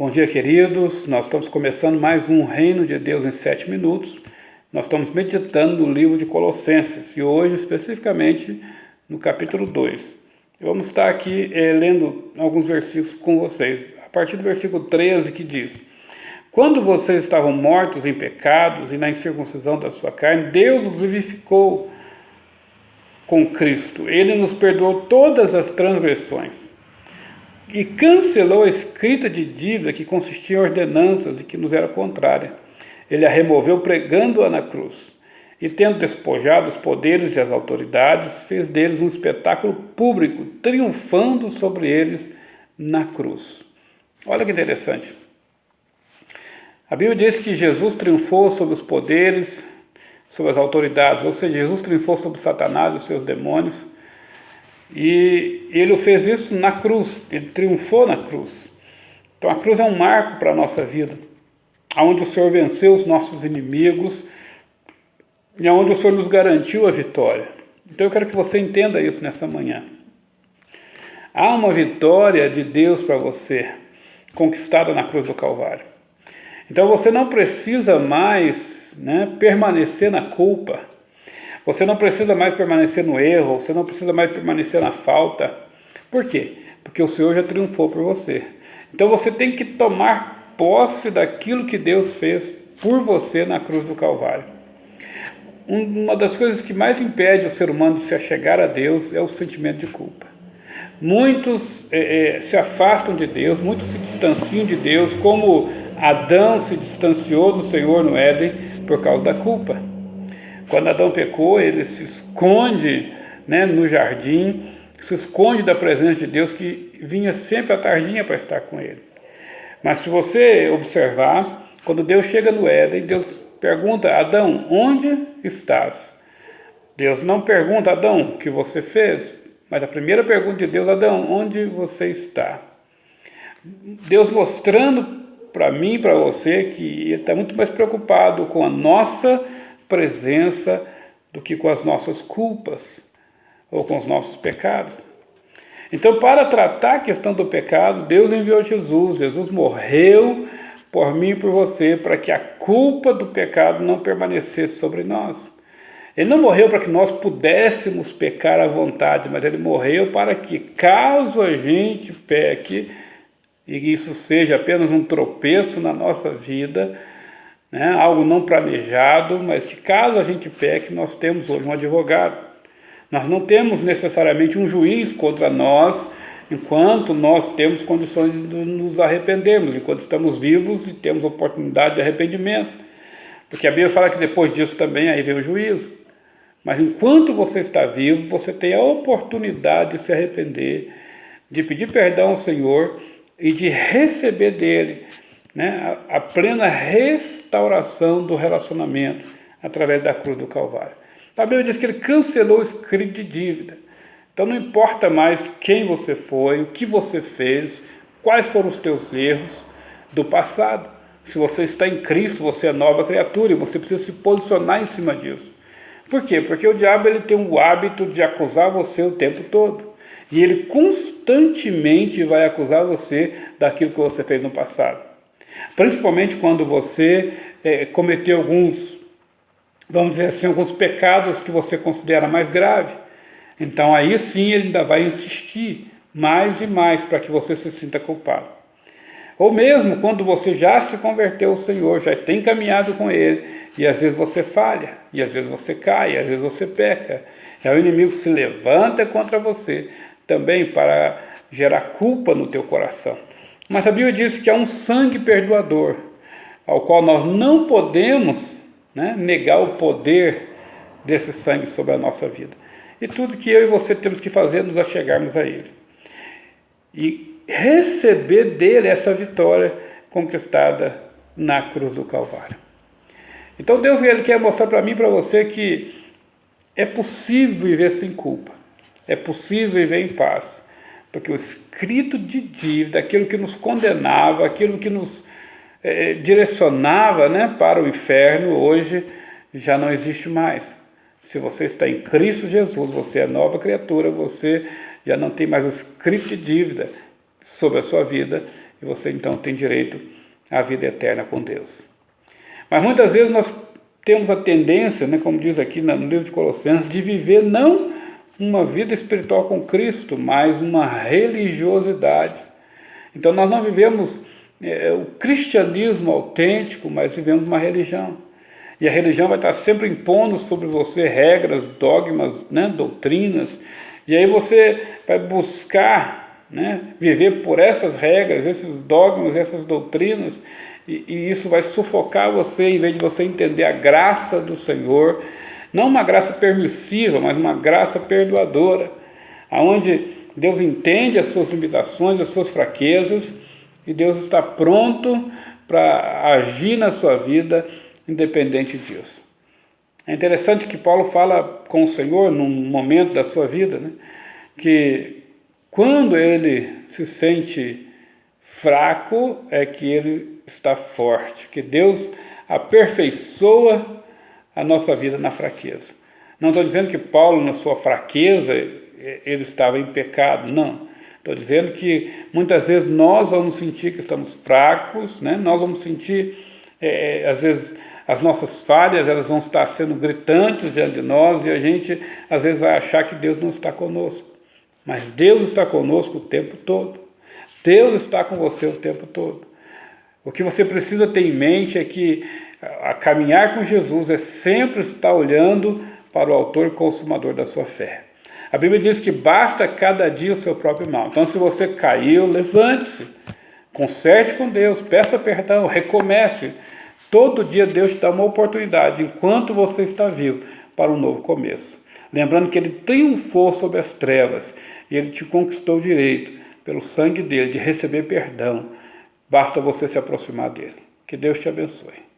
Bom dia, queridos. Nós estamos começando mais um Reino de Deus em 7 minutos. Nós estamos meditando no livro de Colossenses e hoje, especificamente, no capítulo 2. Vamos estar aqui lendo alguns versículos com vocês. A partir do versículo 13, que diz: Quando vocês estavam mortos em pecados e na incircuncisão da sua carne, Deus os vivificou com Cristo. Ele nos perdoou todas as transgressões e cancelou a escrita de dívida que consistia em ordenanças e que nos era contrária. Ele a removeu pregando-a na cruz. E tendo despojado os poderes e as autoridades, fez deles um espetáculo público, triunfando sobre eles na cruz. Olha que interessante. A Bíblia diz que Jesus triunfou sobre os poderes, sobre as autoridades, ou seja, Jesus triunfou sobre Satanás e os seus demônios. E ele fez isso na cruz, ele triunfou na cruz. Então a cruz é um marco para a nossa vida, onde o Senhor venceu os nossos inimigos e onde o Senhor nos garantiu a vitória. Então eu quero que você entenda isso nessa manhã. Há uma vitória de Deus para você, conquistada na cruz do Calvário. Então você não precisa mais permanecer na culpa. Você não precisa mais permanecer no erro, você não precisa mais permanecer na falta. Por quê? Porque o Senhor já triunfou por você. Então você tem que tomar posse daquilo que Deus fez por você na cruz do Calvário. Uma das coisas que mais impede o ser humano de se achegar a Deus é o sentimento de culpa. Muitos se afastam de Deus, muitos se distanciam de Deus, como Adão se distanciou do Senhor no Éden por causa da culpa. Quando Adão pecou, ele se esconde no jardim, se esconde da presença de Deus que vinha sempre à tardinha para estar com ele. Mas se você observar, quando Deus chega no Éden, Deus pergunta: Adão, onde estás? Deus não pergunta: Adão, o que você fez? Mas a primeira pergunta de Deus: Adão, onde você está? Deus mostrando para mim e para você que Ele está muito mais preocupado com a nossa presença do que com as nossas culpas ou com os nossos pecados. Então, para tratar a questão do pecado, Deus enviou Jesus. Jesus morreu por mim e por você, para que a culpa do pecado não permanecesse sobre nós. Ele não morreu para que nós pudéssemos pecar à vontade, mas Ele morreu para que, caso a gente peque, e isso seja apenas um tropeço na nossa vida, algo não planejado, mas que caso a gente peque, nós temos hoje um advogado. Nós não temos necessariamente um juiz contra nós, enquanto nós temos condições de nos arrependermos, enquanto estamos vivos e temos oportunidade de arrependimento. Porque a Bíblia fala que depois disso também aí vem o juízo. Mas enquanto você está vivo, você tem a oportunidade de se arrepender, de pedir perdão ao Senhor e de receber dele a plena restauração do relacionamento através da cruz do Calvário. A Bíblia diz que ele cancelou o escrito de dívida. Então não importa mais quem você foi, o que você fez, quais foram os teus erros do passado. Se você está em Cristo, você é nova criatura e você precisa se posicionar em cima disso. Por quê? Porque o diabo ele tem o hábito de acusar você o tempo todo. E ele constantemente vai acusar você daquilo que você fez no passado. Principalmente quando você cometeu alguns, vamos dizer assim, alguns pecados que você considera mais grave. Então aí sim ele ainda vai insistir mais e mais para que você se sinta culpado. Ou mesmo quando você já se converteu ao Senhor, já tem caminhado com Ele, e às vezes você falha, e às vezes você cai, e às vezes você peca. O inimigo se levanta contra você também para gerar culpa no teu coração. Mas a Bíblia diz que há um sangue perdoador, ao qual nós não podemos negar o poder desse sangue sobre a nossa vida. E tudo que eu e você temos que fazer é nos achegarmos a Ele. E receber dele essa vitória conquistada na cruz do Calvário. Então Deus ele quer mostrar para mim e para você que é possível viver sem culpa. É possível viver em paz. Porque o escrito de dívida, aquilo que nos condenava, aquilo que nos direcionava para o inferno, hoje já não existe mais. Se você está em Cristo Jesus, você é nova criatura, você já não tem mais o escrito de dívida sobre a sua vida, e você então tem direito à vida eterna com Deus. Mas muitas vezes nós temos a tendência, né, como diz aqui no livro de Colossenses, de viver não uma vida espiritual com Cristo, mas uma religiosidade. Então nós não vivemos o cristianismo autêntico, mas vivemos uma religião. E a religião vai estar sempre impondo sobre você regras, dogmas, né, doutrinas, e aí você vai buscar, né, viver por essas regras, esses dogmas, essas doutrinas, e isso vai sufocar você, em vez de você entender a graça do Senhor, não uma graça permissiva, mas uma graça perdoadora, aonde Deus entende as suas limitações, as suas fraquezas, e Deus está pronto para agir na sua vida, independente disso. É interessante que Paulo fala com o Senhor num momento da sua vida, né, que quando ele se sente fraco é que ele está forte, que Deus aperfeiçoa a nossa vida na fraqueza. Não estou dizendo que Paulo, na sua fraqueza, ele estava em pecado, não. Estou dizendo que muitas vezes nós vamos sentir que estamos fracos, né? Nós vamos sentir, às vezes, as nossas falhas, elas vão estar sendo gritantes diante de nós, e a gente, às vezes, vai achar que Deus não está conosco. Mas Deus está conosco o tempo todo. Deus está com você o tempo todo. O que você precisa ter em mente é que a caminhar com Jesus é sempre estar olhando para o autor e consumador da sua fé. A Bíblia diz que basta cada dia o seu próprio mal. Então, se você caiu, levante-se, conserte com Deus, peça perdão, recomece. Todo dia Deus te dá uma oportunidade, enquanto você está vivo, para um novo começo. Lembrando que Ele triunfou sobre as trevas e Ele te conquistou o direito, pelo sangue dele, de receber perdão. Basta você se aproximar dele. Que Deus te abençoe.